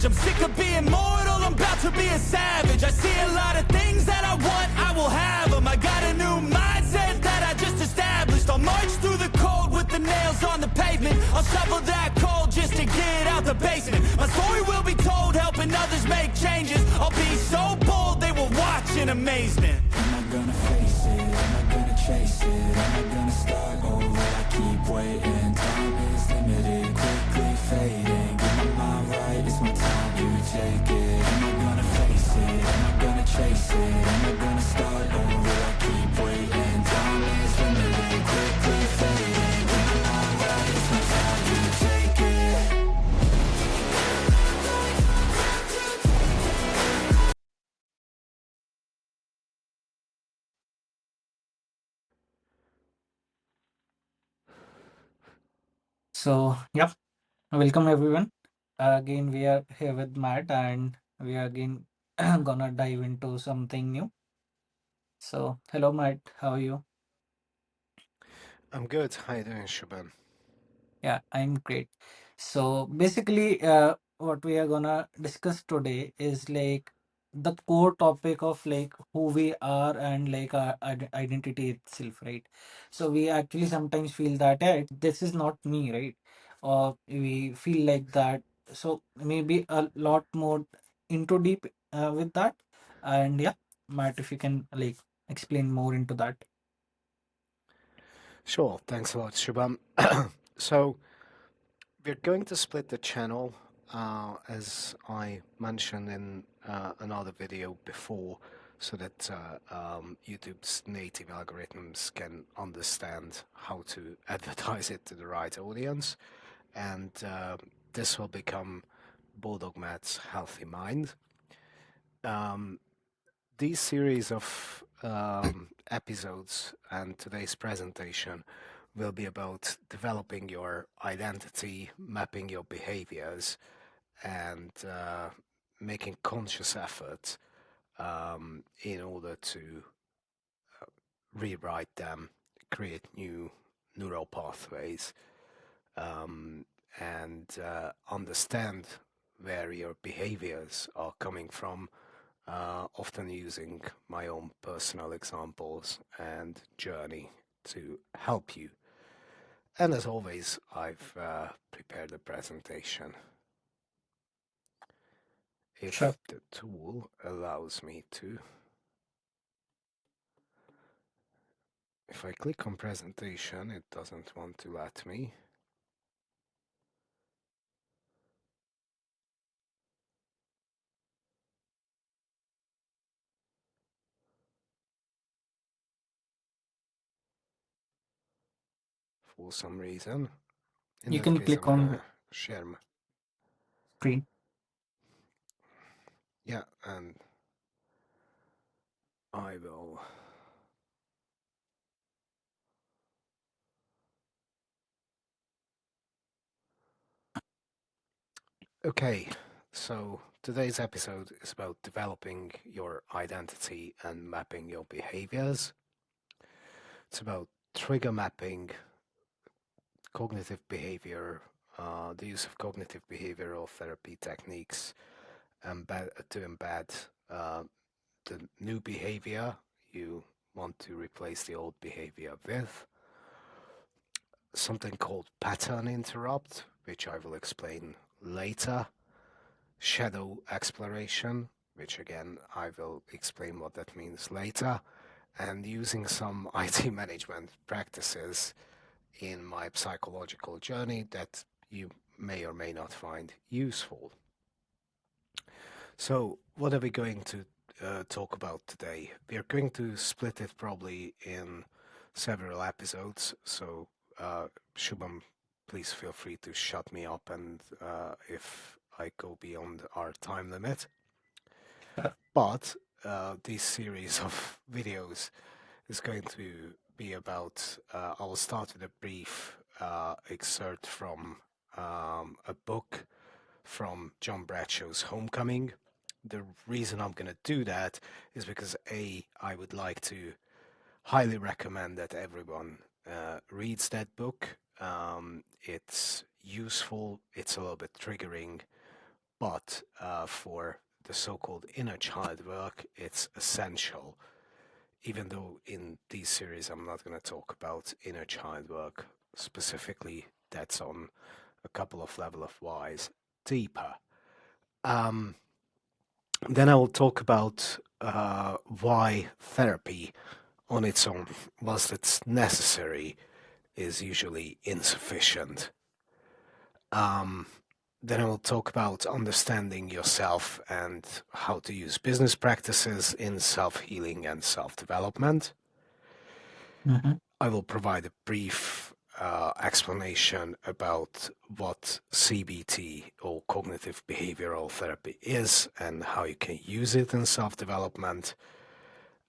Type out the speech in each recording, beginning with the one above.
I'm sick of being mortal, I'm about to be a savage. I see a lot of things that I want, I will have them. I got a new mindset that I just established. I'll march through the cold with the nails on the pavement. I'll shovel that coal just to get out the basement. My story will be told, helping others make changes. I'll be so bold, they will watch in amazement. Am I gonna face it? Am I gonna chase it? Am I gonna start over? I keep waiting. Time is limited, quickly fading. Get my mind right, it's my time, you take it. Am I gonna face it? Am I gonna chase it? Am I gonna start over? I keep waiting. Time is limited, quickly fading. Get my mind right, it's my time, you take it. So, yep, welcome everyone. Again, we are here with Matt, and we are again gonna dive into something new. So, hello, Matt. How are you? I'm good. How you doing, Shubham? Yeah, I'm great. So, basically, what we are gonna discuss today is like the core topic of like who we are and like our identity itself, right? So, we actually sometimes feel that, yeah, this is not me, right? Or we feel like that. So, maybe a lot more into deep with that. And yeah, Matt, if you can like explain more into that. Sure. Thanks a lot, Shubham. So we're going to split the channel, as I mentioned in another video before, so that YouTube's native algorithms can understand how to advertise it to the right audience, and this will become Bulldog Matt's Healthy Mind. Um, These series of episodes and today's presentation will be about developing your identity, mapping your behaviors, and making conscious effort in order to rewrite them, create new neural pathways, um, and understand where your behaviors are coming from, often using my own personal examples and journey to help you. And as always, I've prepared a presentation. Sure. If the tool allows me to. If I click on presentation, it doesn't want to let me. For some reason. In You that can case, click I'm on the gonna share my, screen. yeah, and I will. Okay, so today's episode is about developing your identity and mapping your behaviors. It's about trigger mapping, cognitive behavior, the use of cognitive behavioral therapy techniques, to embed uh, the new behavior you want to replace the old behavior with. Something called pattern interrupt, which I will explain later. Shadow exploration, which again I will explain what that means later, and using some IT management practices in my psychological journey that you may or may not find useful. So, what are we going to talk about today? We are going to split it probably in several episodes. So, Shubham, please feel free to shut me up and if I go beyond our time limit. But this series of videos is going to be about. I will start with a brief excerpt from a book from John Bradshaw's Homecoming. The reason I'm going to do that is because I would like to highly recommend that everyone reads that book. It's useful. It's a little bit triggering, but for the so-called inner child work, it's essential. Even though in this series I'm not going to talk about inner child work specifically, that's on a couple of level of whys deeper. Um, then I will talk about why therapy on its own, whilst it's necessary, is usually insufficient. Then I will talk about understanding yourself and how to use business practices in self-healing and self-development. Mm-hmm. I will provide a brief explanation about what CBT or cognitive behavioral therapy is and how you can use it in self-development,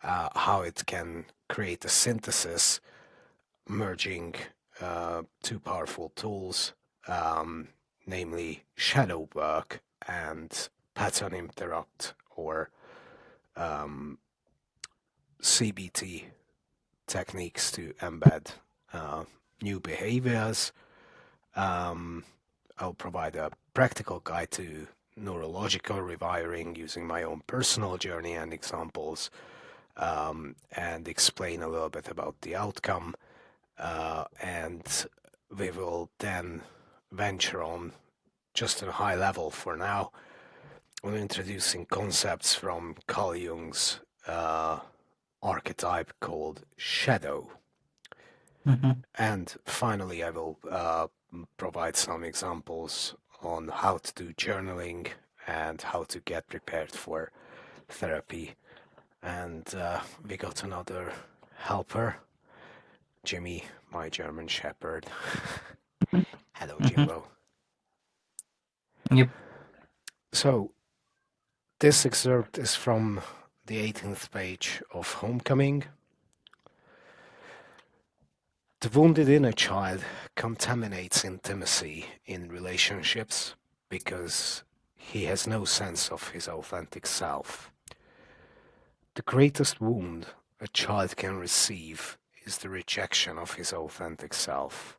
how it can create a synthesis merging two powerful tools, namely shadow work and pattern interrupt or CBT techniques to embed new behaviors. I'll provide a practical guide to neurological rewiring using my own personal journey and examples, and explain a little bit about the outcome. And we will then venture on just at a high level for now on introducing concepts from Carl Jung's archetype called shadow. Mm-hmm. And finally, I will provide some examples on how to do journaling and how to get prepared for therapy. And we got another helper, Jimmy, my German Shepherd. Hello, Mm-hmm. Jimbo. Yep. So, this excerpt is from the 18th page of Homecoming. The wounded inner child contaminates intimacy in relationships because he has no sense of his authentic self. The greatest wound a child can receive is the rejection of his authentic self.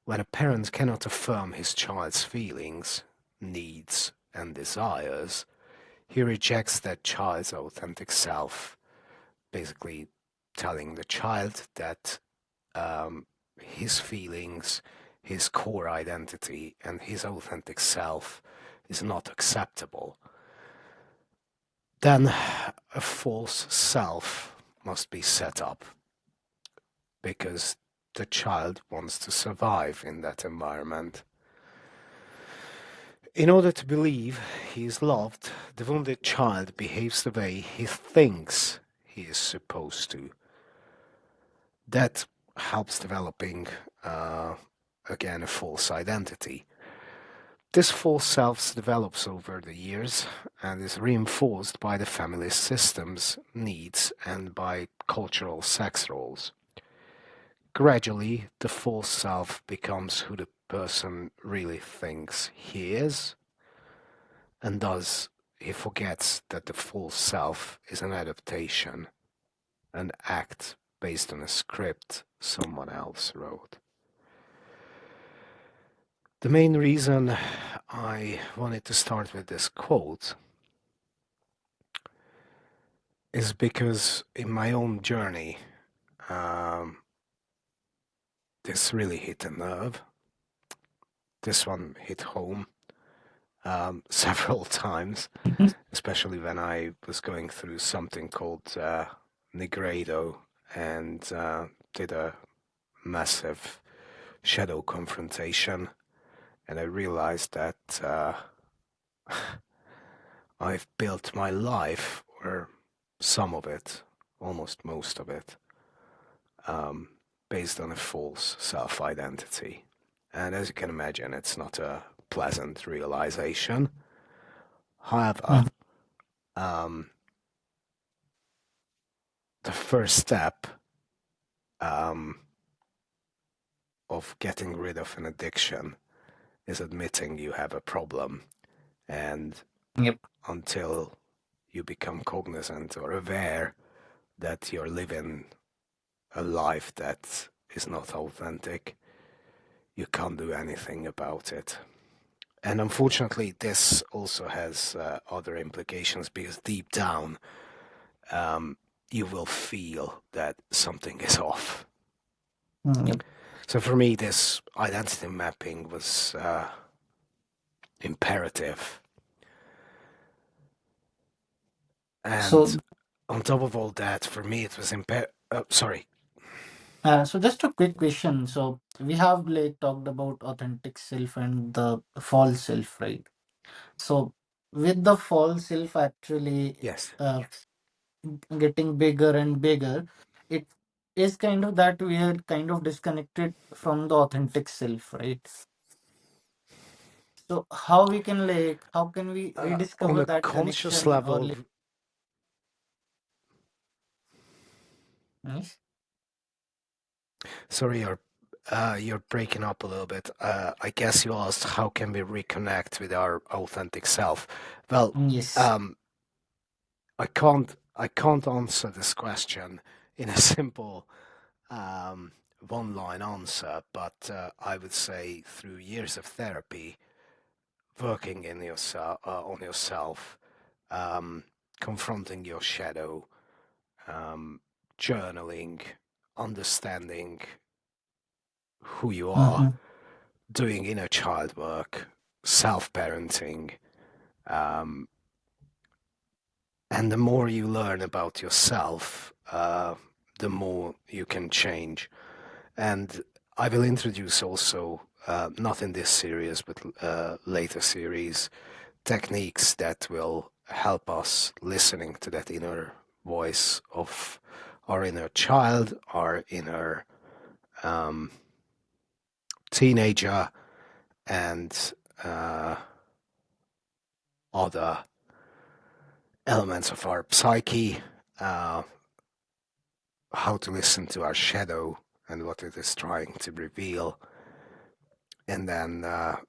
When a parent cannot affirm his child's feelings, needs, and desires, he rejects that child's authentic self, basically telling the child that his feelings, his core identity, and his authentic self is not acceptable. Then a false self must be set up because the child wants to survive in that environment. In order to believe he is loved, the wounded child behaves the way he thinks he is supposed to. That helps developing, again, a false identity. This false self develops over the years and is reinforced by the family's systems, needs, and by cultural sex roles. Gradually, the false self becomes who the person really thinks he is, and thus he forgets that the false self is an adaptation, an act based on a script someone else wrote. The main reason I wanted to start with this quote is because in my own journey, this really hit a nerve. This one hit home several times, Mm-hmm. especially when I was going through something called Negredo and did a massive shadow confrontation. And I realized that I've built my life, or some of it, almost most of it, based on a false self-identity. And as you can imagine, it's not a pleasant realization. However, Mm-hmm. the first step of getting rid of an addiction is admitting you have a problem. And Yep. until you become cognizant or aware that you're living a life that is not authentic, you can't do anything about it. And unfortunately, this also has other implications because deep down, you will feel that something is off. Yep. So for me, this identity mapping was imperative. So, And on top of all that, for me, it was sorry. so just a quick question. So we have like talked about authentic self and the false self, right? So with the false self actually Yes. getting bigger and bigger, it is kind of that we are kind of disconnected from the authentic self, right? So how we can like how can we On rediscover a that conscious connection or level, like yes? sorry, you're breaking up a little bit. I guess you asked how can we reconnect with our authentic self. Well, Yes. um, I can't answer this question in a simple one-line answer, but I would say through years of therapy, working in yourself on yourself, um, confronting your shadow, um, journaling, understanding who you are, Mm-hmm. doing inner child work, self-parenting, um, and the more you learn about yourself, the more you can change. And I will introduce also, not in this series, but later series, techniques that will help us listening to that inner voice of our inner child, our inner um, teenager, and uh, other elements of our psyche, uh, how to listen to our shadow and what it is trying to reveal. And then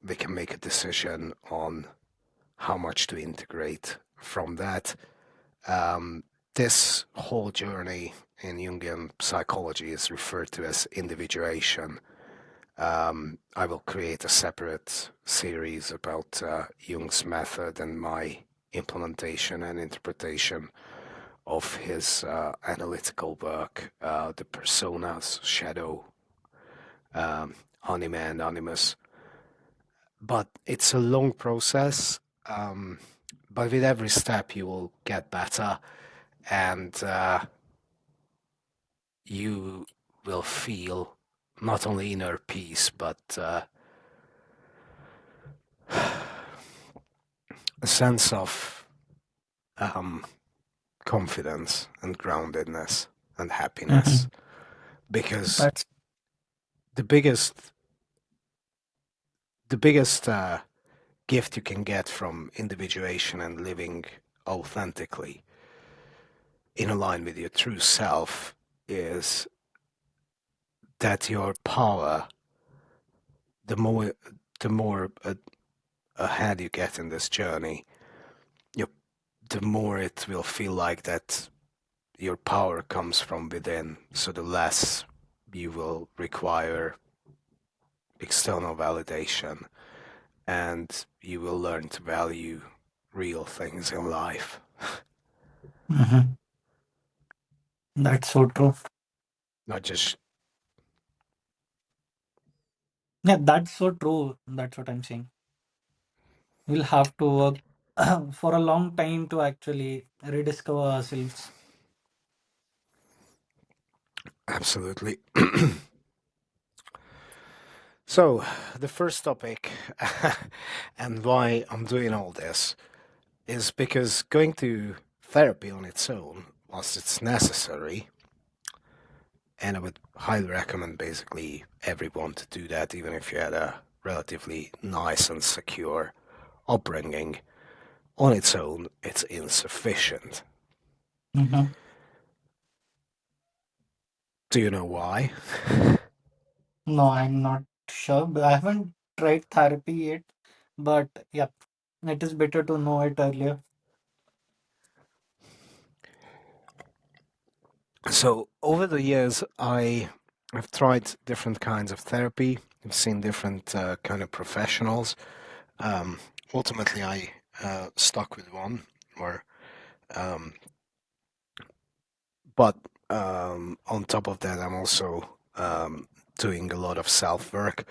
we can make a decision on how much to integrate from that. Um, this whole journey in Jungian psychology is referred to as individuation. I will create a separate series about Jung's method and my implementation and interpretation of his analytical work, the personas, shadow, anima, and animus. But it's a long process. But with every step, you will get better, and you will feel not only inner peace, but a sense of um, confidence and groundedness and Mm-hmm. happiness. Because That's the biggest, the biggest gift you can get from individuation and living authentically in line with your true self is that your power, the more ahead you get in this journey, you, the more it will feel like that your power comes from within. So the less you will require external validation, and you will learn to value real things in life. mm-hmm. That's so true. Not just Yeah, that's so true. That's what I'm saying. We'll have to work for a long time to actually rediscover ourselves. absolutely. So, the first topic and why I'm doing all this is because going to therapy on its own, whilst it's necessary, and I would highly recommend basically everyone to do that, even if you had a relatively nice and secure upbringing, on its own, it's insufficient. Mm-hmm. Do you know why? No, I'm not sure. But I haven't tried therapy yet. But yeah, it is better to know it earlier. So, over the years, I've tried different kinds of therapy. I've seen different kind of professionals. Um, Ultimately, I stuck with one, or um, but on top of that, I'm also doing a lot of self work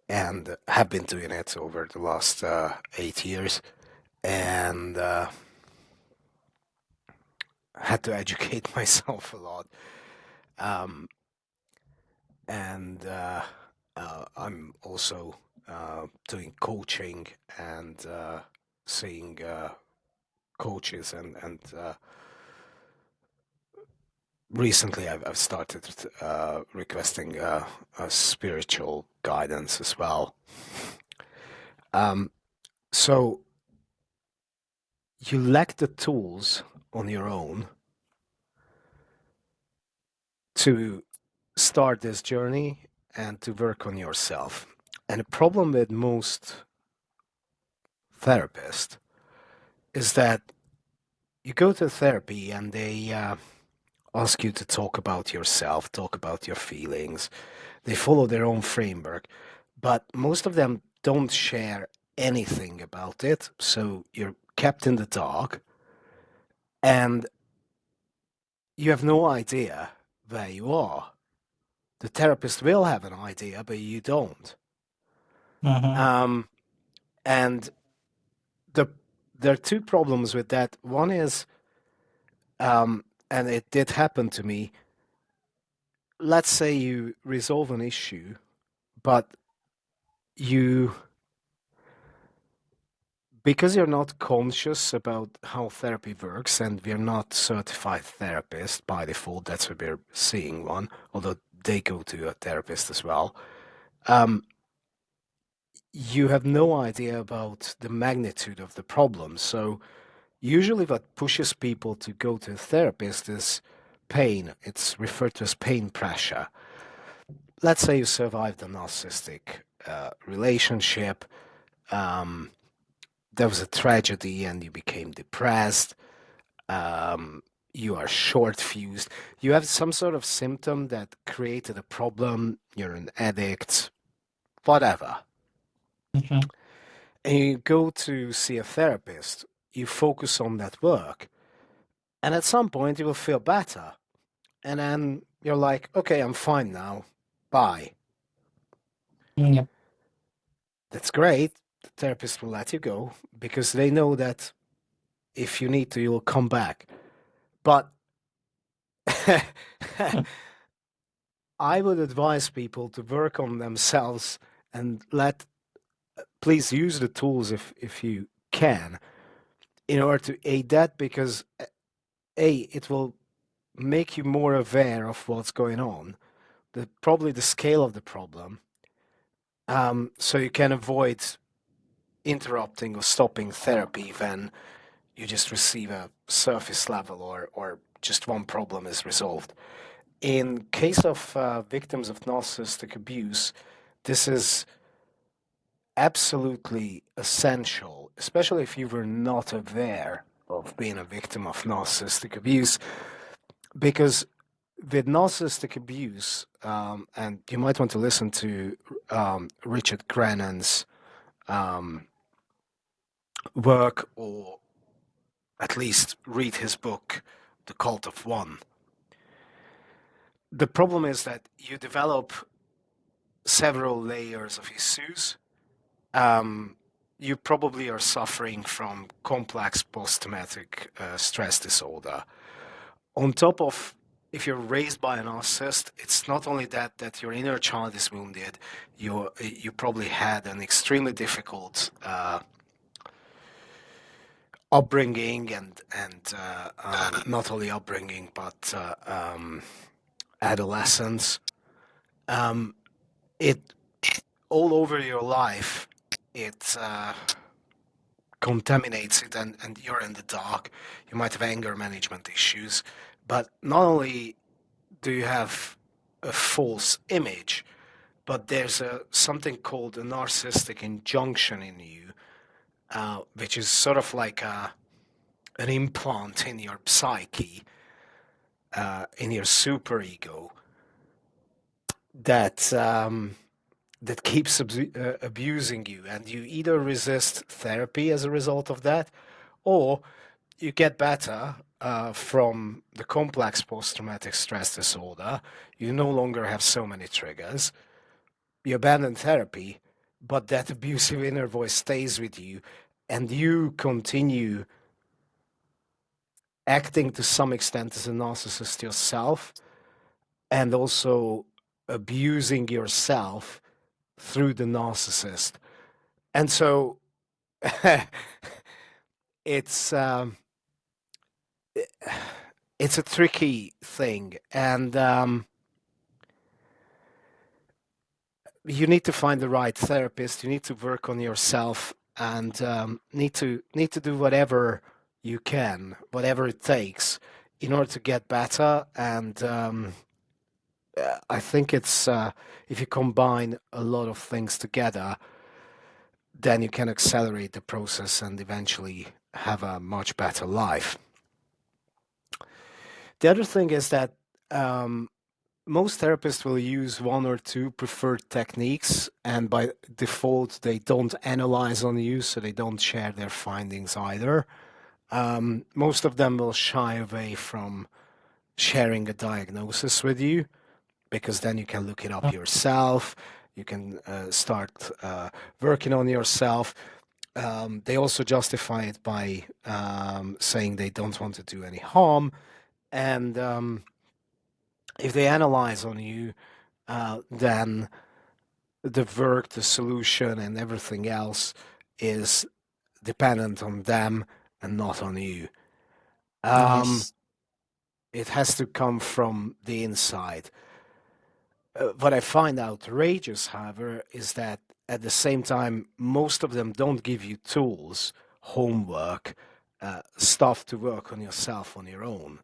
and have been doing it over the last 8 years, and had to educate myself a lot. Um, and I'm also doing coaching and seeing coaches, and recently I've started requesting a spiritual guidance as well. Um, so you lack the tools on your own to start this journey and to work on yourself. And the problem with most therapists is that you go to therapy and they ask you to talk about yourself, talk about your feelings. They follow their own framework, but most of them don't share anything about it. So you're kept in the dark and you have no idea where you are. The therapist will have an idea, but you don't. Mm-hmm. Um, and the there are two problems with that. One is, and it did happen to me. Let's say you resolve an issue, but you, because you're not conscious about how therapy works, and we're not certified therapists by default. That's why we're seeing one, although they go to a therapist as well. Um, you have no idea about the magnitude of the problem. So usually what pushes people to go to a therapist is pain. It's referred to as pain pressure. Let's say you survived a narcissistic relationship. Um, there was a tragedy and you became depressed. Um, you are short fused. You have some sort of symptom that created a problem. You're an addict, whatever. Mm-hmm. And you go to see a therapist. You focus on that work. And at some point, you will feel better. And then you're like, okay, I'm fine now. Bye. Yep. That's great. The therapist will let you go because they know that if you need to, you'll come back. But I would advise people to work on themselves and please use the tools if you can in order to aid that because it will make you more aware of what's going on, probably the scale of the problem, so you can avoid interrupting or stopping therapy when you just receive a surface level or just one problem is resolved. In case of victims of narcissistic abuse, this is absolutely essential, especially if you were not aware of being a victim of narcissistic abuse, because with narcissistic abuse, and you might want to listen to Richard Grannon's um, work, or at least read his book, The Cult of One. The problem is that you develop several layers of issues. You probably are suffering from complex post-traumatic stress disorder. On top of, if you're raised by a narcissist, it's not only that your inner child is wounded. You probably had an extremely difficult upbringing and not only upbringing but adolescence. It all over your life. It contaminates it, and you're in the dark. You might have anger management issues, but not only do you have a false image, but there's something called a narcissistic injunction in you, which is sort of like an implant in your psyche, in your superego, that that keeps abusing you, and you either resist therapy as a result of that, or you get better from the complex post-traumatic stress disorder. You no longer have so many triggers. You abandon therapy, but that abusive inner voice stays with you, and you continue acting to some extent as a narcissist yourself, and also abusing yourself through the narcissist. And so it's it's a tricky thing, and you need to find the right therapist. You need to work on yourself, and need to do whatever you can, whatever it takes, in order to get better. And I think it's if you combine a lot of things together, then you can accelerate the process and eventually have a much better life. The other thing is that most therapists will use one or two preferred techniques, and by default, they don't analyze on you, so they don't share their findings either. Most of them will shy away from sharing a diagnosis with you, because then you can look it up yourself. You can start working on yourself. They also justify it by saying they don't want to do any harm. And if they analyze on you, then the work, the solution, and everything else is dependent on them and not on you. Yes. It has to come from the inside. What I find outrageous, however, is that at the same time, most of them don't give you tools, homework, stuff to work on yourself on your own.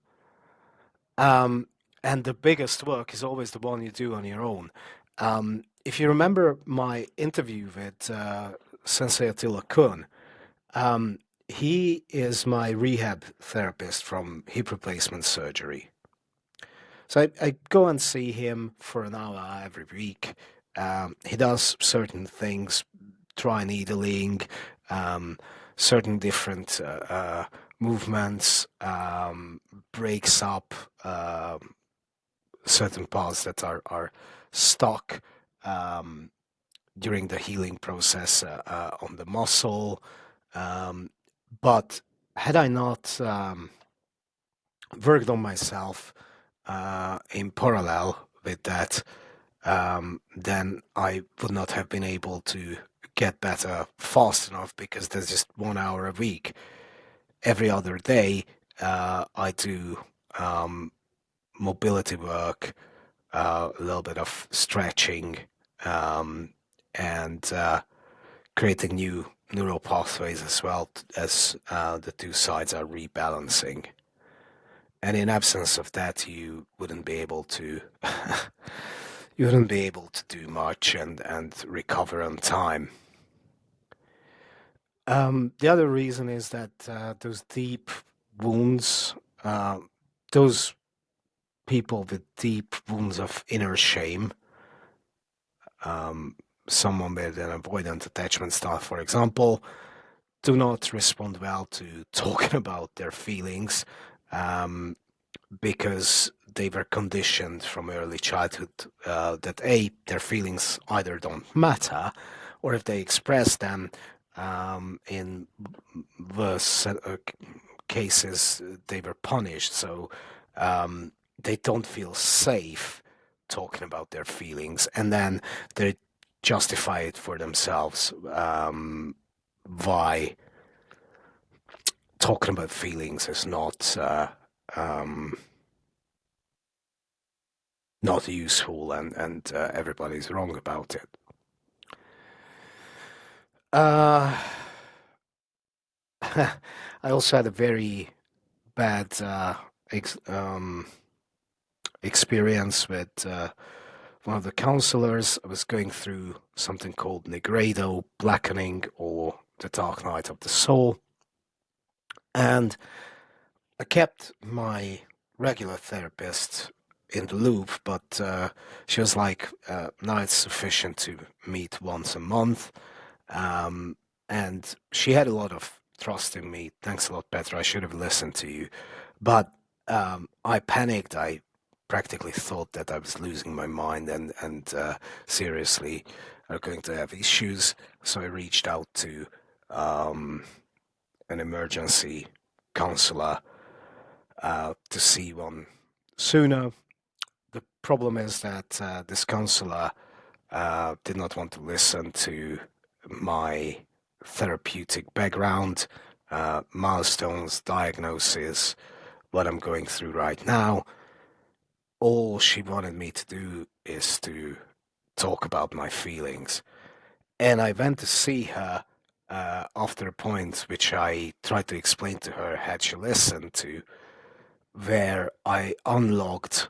And the biggest work is always the one you do on your own. If you remember my interview with Sensei Attila Kun, he is my rehab therapist from hip replacement surgery. So I go and see him for an hour every week. He does certain things, dry needling, certain different movements, breaks up certain parts that are stuck during the healing process on the muscle. But had I not worked on myself in parallel with that, then I would not have been able to get better fast enough, because there's just 1 hour a week. Every other day, I do mobility work, a little bit of stretching, and creating new neural pathways as well, as the two sides are rebalancing. And in absence of that, you wouldn't be able to do much and recover on time. The other reason is that those deep wounds, those people with deep wounds of inner shame, someone with an avoidant attachment style, for example, do not respond well to talking about their feelings, because they were conditioned from early childhood that their feelings either don't matter, or if they express them, in worse cases, they were punished. So they don't feel safe talking about their feelings, and then they justify it for themselves why talking about feelings is not useful, and everybody's wrong about it. I also had a very bad experience with one of the counselors. I was going through something called Negredo, blackening, or the dark night of the soul. And I kept my regular therapist in the loop, but she was like, "No, it's sufficient to meet once a month." And she had a lot of trust in me. Thanks a lot, Petra. I should have listened to you. But I panicked. I practically thought that I was losing my mind and seriously are going to have issues. So I reached out to an emergency counselor to see one sooner. The problem is that this counselor did not want to listen to my therapeutic background, milestones, diagnosis, what I'm going through right now. All she wanted me to do is to talk about my feelings. And I went to see her after a point which I tried to explain to her had she listened to, where I unlocked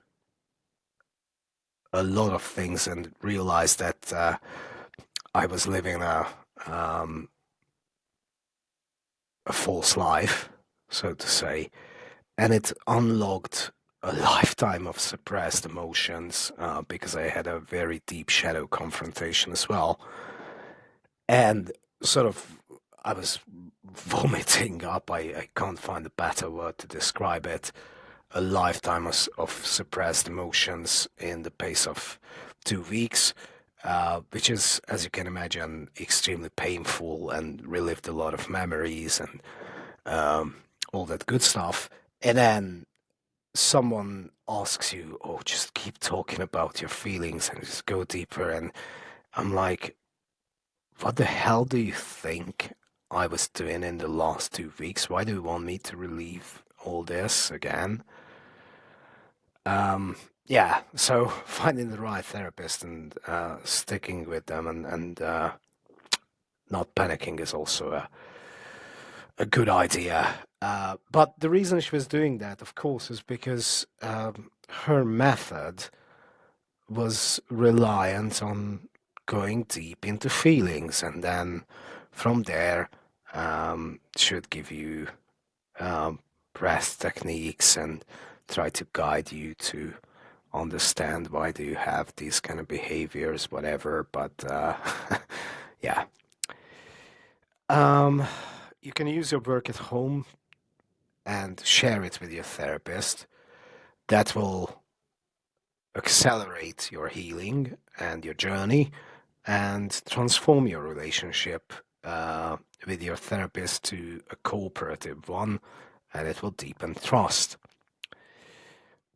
a lot of things and realized that I was living a false life, so to say, and it unlocked a lifetime of suppressed emotions because I had a very deep shadow confrontation as well. And sort of, I was vomiting up, I can't find a better word to describe it, a lifetime of suppressed emotions in the pace of 2 weeks, which is, as you can imagine, extremely painful and relived a lot of memories and all that good stuff. And then someone asks you, "Oh, just keep talking about your feelings and just go deeper." And I'm like, what the hell do you think I was doing in the last 2 weeks? Why do you want me to relieve all this again? Yeah, so finding the right therapist and sticking with them and not panicking is also a good idea. But the reason she was doing that, of course, is because her method was reliant on going deep into feelings, and then from there, she would give you um, breath techniques and try to guide you to understand why do you have these kind of behaviors, whatever. But yeah, um, you can use your work at home and share it with your therapist. That will accelerate your healing and your journey and transform your relationship with your therapist to a cooperative one, and it will deepen trust.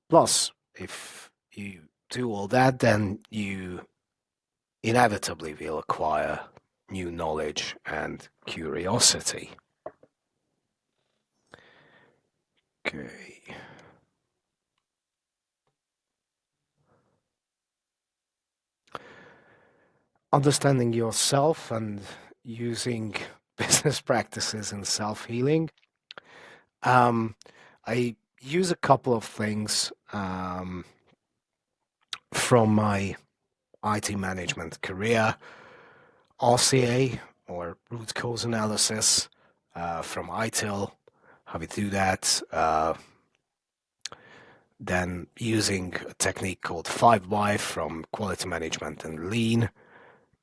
Plus, if you do all that, then you inevitably will acquire new knowledge and curiosity. Okay. Understanding yourself and using business practices in self healing. I use a couple of things from my IT management career, RCA or root cause analysis from ITIL, how we do that. Then using a technique called 5Y from quality management and lean,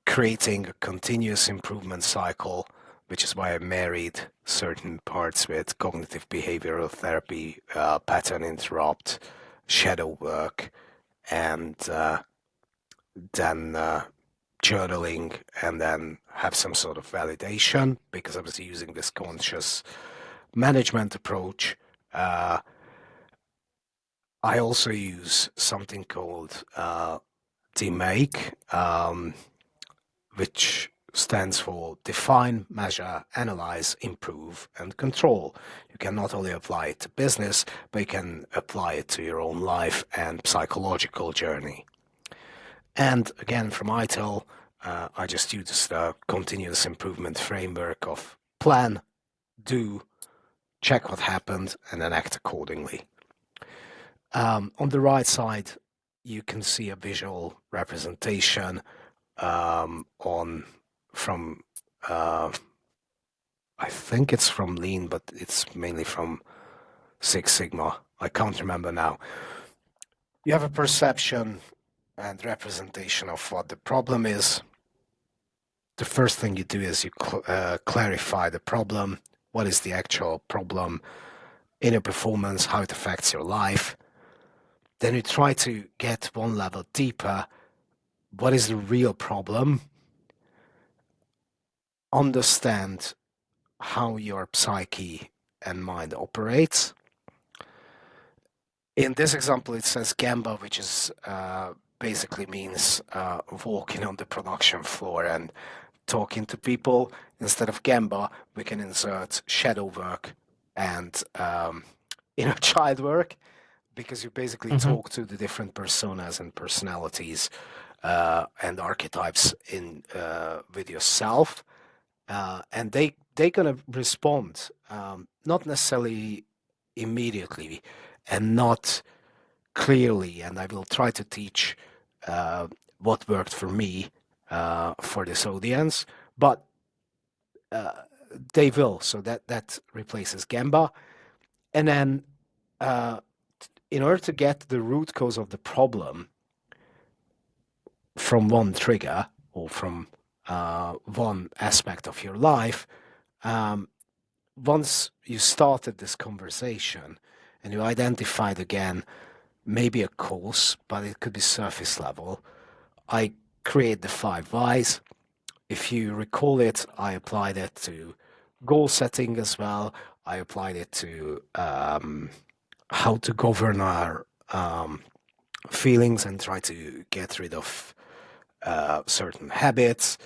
creating a continuous improvement cycle, which is why I married certain parts with cognitive behavioral therapy, pattern interrupt, shadow work, and then journaling, and then have some sort of validation because I was using this conscious management approach. I also use something called DMAKE, which stands for define, measure, analyze, improve, and control. You can not only apply it to business, but you can apply it to your own life and psychological journey. And again, from ITIL, I just use the continuous improvement framework of plan, do, check what happened, and then act accordingly. On the right side, you can see a visual representation on from I think it's from Lean, but it's mainly from Six Sigma. I can't remember now. You have a perception and representation of what the problem is. The first thing you do is you clarify the problem. What is the actual problem in your performance, how it affects your life. Then you try to get one level deeper. What is the real problem? Understand how your psyche and mind operates. In this example, it says Gemba, which is basically means walking on the production floor and talking to people. Instead of Gemba, we can insert shadow work and inner child work, because you basically Mm-hmm. talk to the different personas and personalities and archetypes in with yourself, and they're gonna respond, not necessarily immediately and not clearly. And I will try to teach what worked for me for this audience, but they will. So that replaces Gemba, and then in order to get the root cause of the problem from one trigger or from one aspect of your life, um, once you started this conversation and you identified again maybe a cause, but it could be surface level, I create the 5 whys. If you recall it, I applied it to goal setting as well. I applied it to how to govern our feelings and try to get rid of certain habits.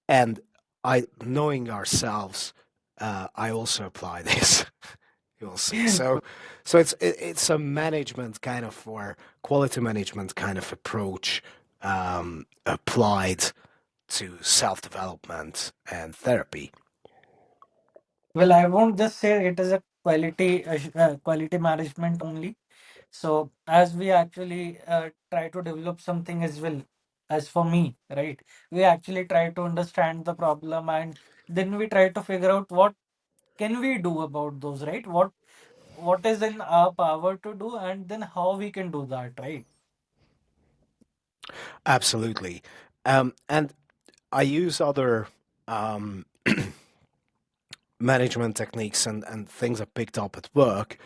And knowing ourselves, I also apply this. You'll see. So it's a management kind of, or quality management kind of approach applied to self development and therapy. Well, I won't just say it is a quality management only. So as we actually try to develop something as well, as for me, right? We actually try to understand the problem, and then we try to figure out what can we do about those, right? What is in our power to do, and then how we can do that, right? Absolutely. And I use other um, management techniques and things I picked up at work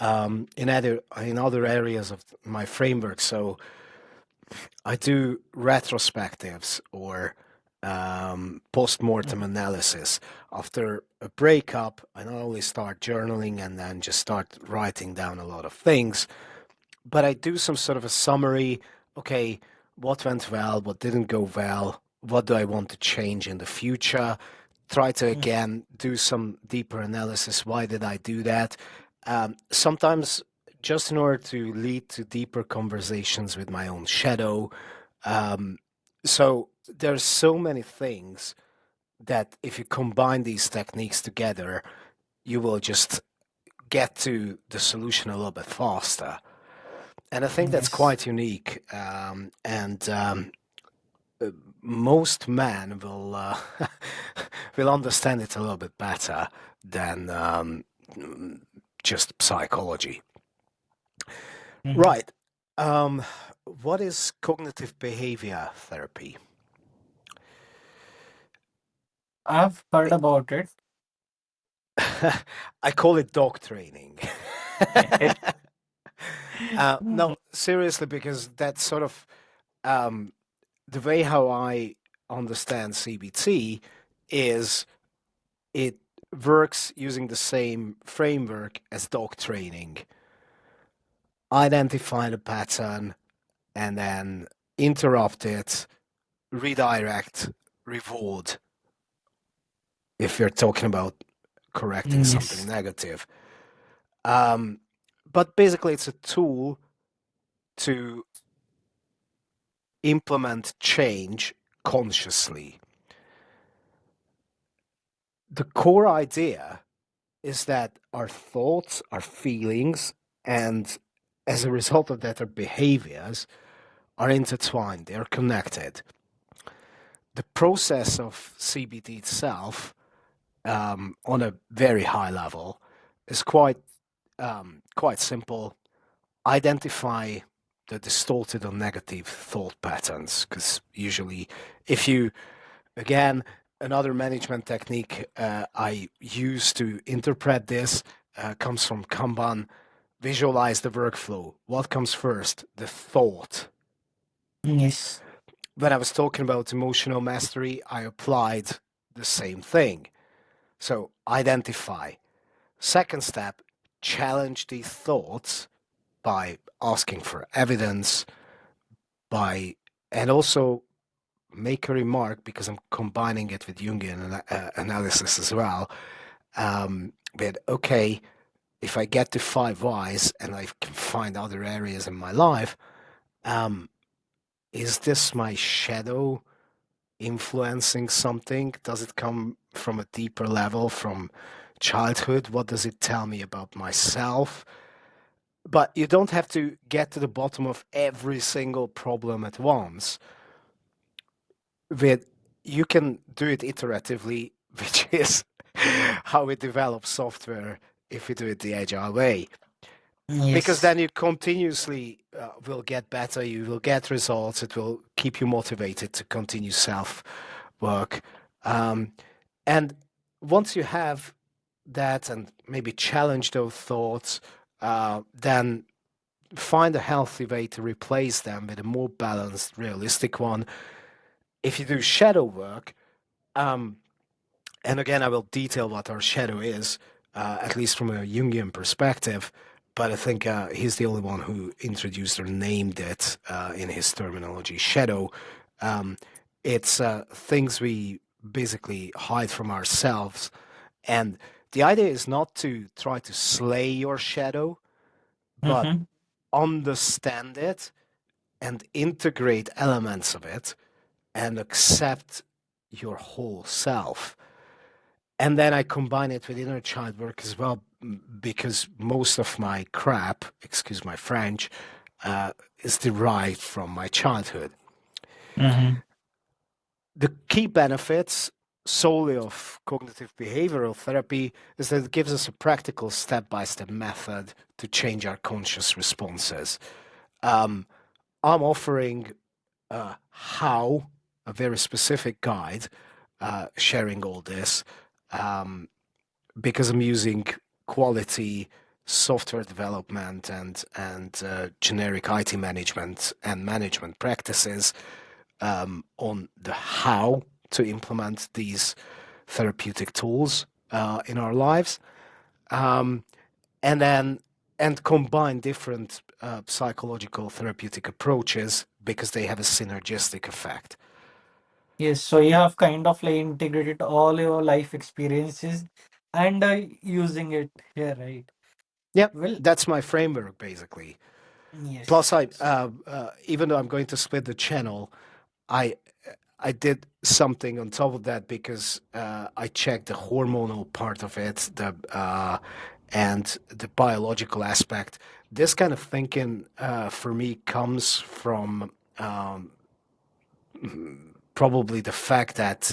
in other areas of my framework. So I do retrospectives or post-mortem Mhm. analysis. After a breakup, I not only start journaling and then just start writing down a lot of things, but I do some sort of a summary. Okay, what went well, what didn't go well, what do I want to change in the future? Try to Mhm. again do some deeper analysis. Why did I do that? Sometimes just in order to lead to deeper conversations with my own shadow. Um, so there's so many things that if you combine these techniques together, you will just get to the solution a little bit faster. And I think that's Yes. quite unique. And most men will will understand it a little bit better than just psychology. Mhm. Right. Um, what is cognitive behavior therapy? I've heard about it. I call it dog training. No, Mhm. seriously, because that's sort of the way how I understand CBT is it works using the same framework as dog training. Identify the pattern and then interrupt it, redirect, reward, if you're talking about correcting something Yes. negative. Um, but basically, it's a tool to implement change consciously. The core idea is that our thoughts, our feelings, and as a result of that, our behaviors are intertwined, they're connected. The process of CBT itself, on a very high level, is quite simple. identify the distorted or negative thought patterns. Because usually, if you, again, another management technique I use to interpret this comes from Kanban. Visualize the workflow. What comes first? The thought. Yes. When I was talking about emotional mastery, I applied the same thing. So identify. Second step, challenge these thoughts by asking for evidence, by and also make a remark because I'm combining it with Jungian analysis as well. But okay, if I get to five whys and I can find other areas in my life, um, is this my shadow influencing something? Does it come from a deeper level, from childhood? What does it tell me about myself? But you don't have to get to the bottom of every single problem at once. With you can do it iteratively, which is how we develop software if we do it the agile way. Because Yes. then you continuously will get better, you will get results, it will keep you motivated to continue self work. And once you have that and maybe challenge those thoughts, then find a healthy way to replace them with a more balanced, realistic one. If you do shadow work, um, and again, I will detail what our shadow is, at least from a Jungian perspective. But I think he's the only one who introduced or named it in his terminology. Shadow. Um, it's things we basically hide from ourselves, and the idea is not to try to slay your shadow, but Mm-hmm. understand it and integrate elements of it and accept your whole self. And then I combine it with inner child work as well, because most of my crap, excuse my French, is derived from my childhood. Mm-hmm. The key benefits solely of cognitive behavioral therapy is that it gives us a practical step by step method to change our conscious responses. Um, I'm offering how, a very specific guide, sharing all this. Um, because I'm using quality software development and generic IT management and management practices on the how to implement these therapeutic tools in our lives, um, and then and combine different psychological therapeutic approaches because they have a synergistic effect. Yes. So you have kind of like integrated all your life experiences and using it here, right? Yep, Well, that's my framework basically. Plus, yes. I even though I'm going to split the channel, I I did something on top of that because I checked the hormonal part of it, the and the biological aspect. This kind of thinking for me comes from probably the fact that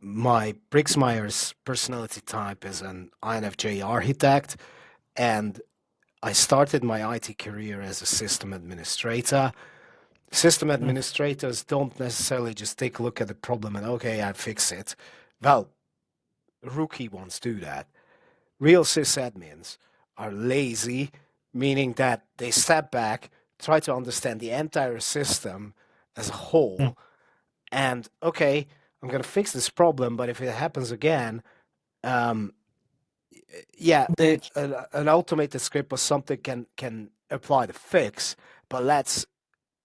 my Briggs Myers personality type is an INFJ architect, and I started my IT career as a system administrator. System Mm. administrators don't necessarily just take a look at the problem and, okay, I fix it. Well, rookie ones do that. Real sysadmins are lazy, meaning that they step back, try to understand the entire system as a Mm. whole, and okay, I'm going to fix this problem, but if it happens again, um, yeah, They, an automated script or something can apply the fix, but let's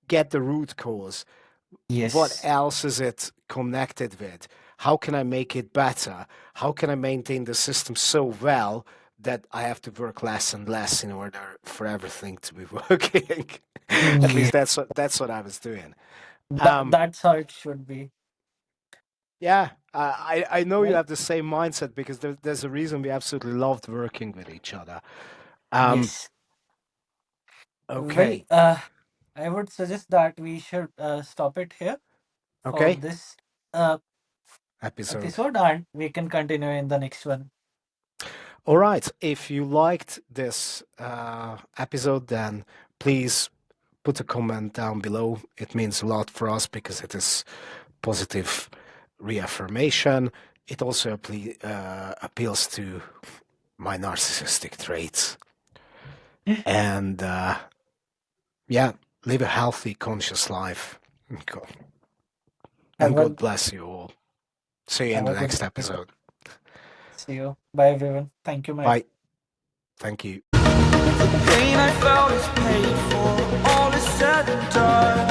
get the root cause. What yes. else is it connected with? How can I make it better? How can I maintain the system so well that I have to work less and less in order for everything to be working? At Yeah. least that's what I was doing. That Um, that's how it should be. yeah, I know you Well, have the same mindset because there's a reason we absolutely loved working with each other. Um, yes. Well, okay, I would suggest that we should stop it here for okay, this uh episode. episode, and we can continue in the next one. All right. If you liked this episode, then please put a comment down below. It means a lot for us because it is positive reaffirmation. It also appeals to my narcissistic traits. And yeah, live a healthy, conscious life. And Have a God bless you all. See you in have the a good next day. episode. See you. Bye everyone. Thank you, Mike. Bye. Thank you. Pain I felt is paid for, all is said and done.